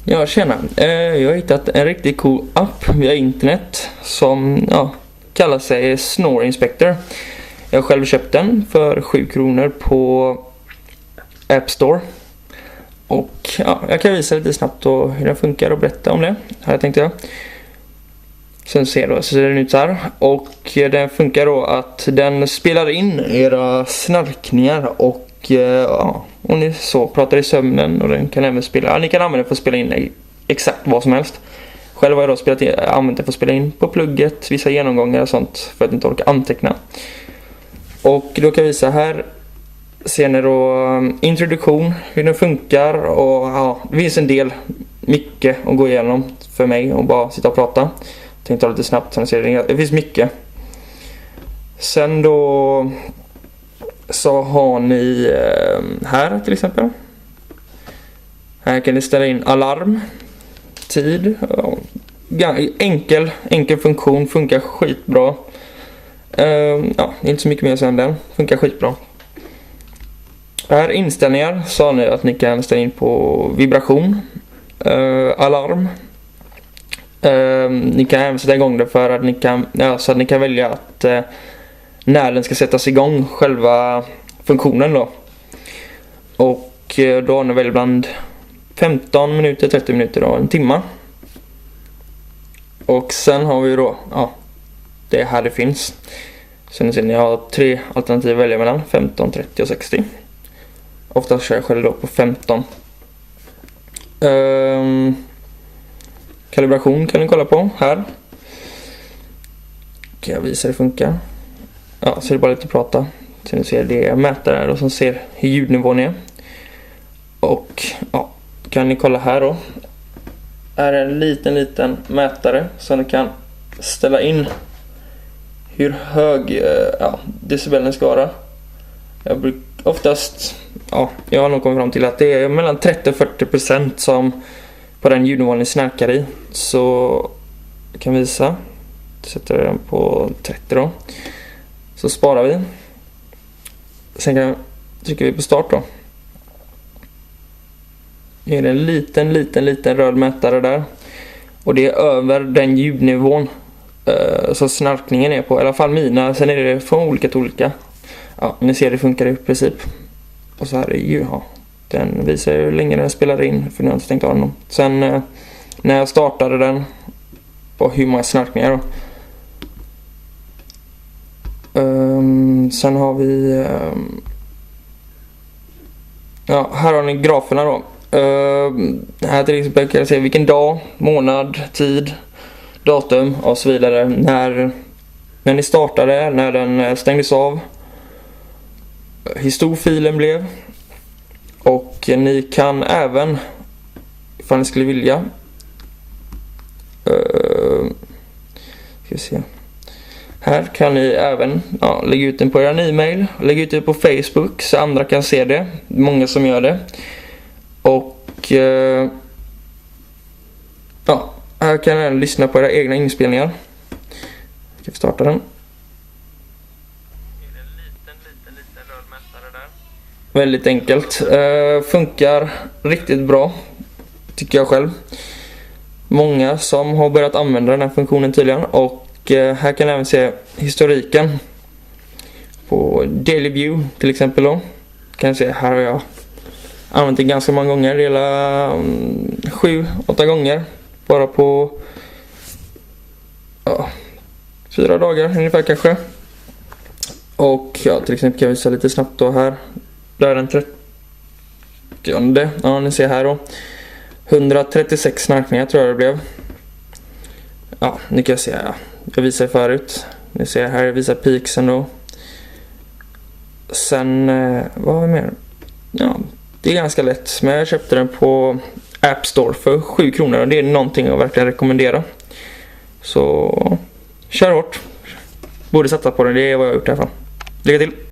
Ja, tjena. Jag har hittat en riktigt cool app via internet som kallar sig Snore Inspector. Jag har själv köpt den för 7 kronor på App Store. Och jag kan visa lite snabbt då hur den funkar och berätta om det. Här tänkte jag. Sen ser den ut så här. Och den funkar då att den spelar in era snarkningar och om ni så pratar i sömnen, och den kan även spela. Ni kan använda den för att spela in exakt vad som helst. Själv har jag då använt den för att spela in på plugget, vissa genomgångar och sånt för att inte orka anteckna. Och då kan jag visa här. Ser ni då introduktion, hur den funkar, och det finns en del mycket att gå igenom för mig och bara sitta och prata. Jag tänkte ta lite snabbt, sen ser ni det finns mycket. Sen då så har ni här till exempel. Här kan ni ställa in alarm, tid, enkel funktion, funkar skitbra. Inte så mycket mer än den, funkar skitbra. Här inställningar så har ni att ni kan ställa in på vibration, alarm. Ni kan även sätta igång det för att så att ni kan välja att när den ska sättas igång, själva funktionen då. Och då har ni väl ibland 15 minuter, 30 minuter och en timme. Och sen har vi då, det är här det finns. Så ni har 3 alternativ att välja mellan, 15, 30 och 60. Oftast kör jag själv då på 15. Kalibration kan ni kolla på här. Kan jag visa hur det funkar. Så är det bara lite att prata. Så ni ser det är mätare här då, som ser hur ljudnivån är. Och kan ni kolla här då. Här är en liten mätare som ni kan ställa in hur hög decibelen ska vara. Jag brukar oftast, jag har nog kommit fram till att det är mellan 30-40% som på den ljudnivån ni snarkar i. Så jag kan visa. Sätter den på 30 då. Så sparar vi. Sen trycker vi på start då. Det är en liten röd mätare där. Och det är över den ljudnivån så snarkningen är på. I alla fall mina. Sen är det från olika till olika. Ni ser det funkar i princip. Och så här är ju den visar hur länge den spelar in, för nu har jag inte tänkt av den. Sen när jag startade den och hur många snarkningar då. Sen har vi här har ni graferna då. Här till exempel kan jag se vilken dag, månad, tid, datum och så vidare. När ni startade, när den stängdes av, hur stor filen blev. Och ni kan även, ifall ni skulle vilja, ska se. Här kan ni även lägga ut den på er e-mail, lägga ut det på Facebook så andra kan se det. Många som gör det. Och här kan ni lyssna på era egna inspelningar. Jag ska starta den. Det är en liten röd mätare där. Väldigt enkelt. Funkar riktigt bra, tycker jag själv. Många som har börjat använda den här funktionen tydligen. Och här kan ni även se historiken på Daily View till exempel då. Kan ni se, här har jag använt det ganska många gånger. Hela 7-8 gånger. Bara på 4 dagar ungefär kanske. Och till exempel kan jag visa lite snabbt då här. Där är den 30. Ni ser här då. 136 snarkningar tror jag det blev. Ni kan se jag visar förut. Ni ser här, jag visar peaksen då. Sen, vad har vi mer? Det är ganska lätt. Men jag köpte den på App Store för 7 kronor. Och det är någonting jag verkligen rekommenderar. Så, kör hårt. Borde sätta på den, det är vad jag har gjort i alla fall. Lycka till!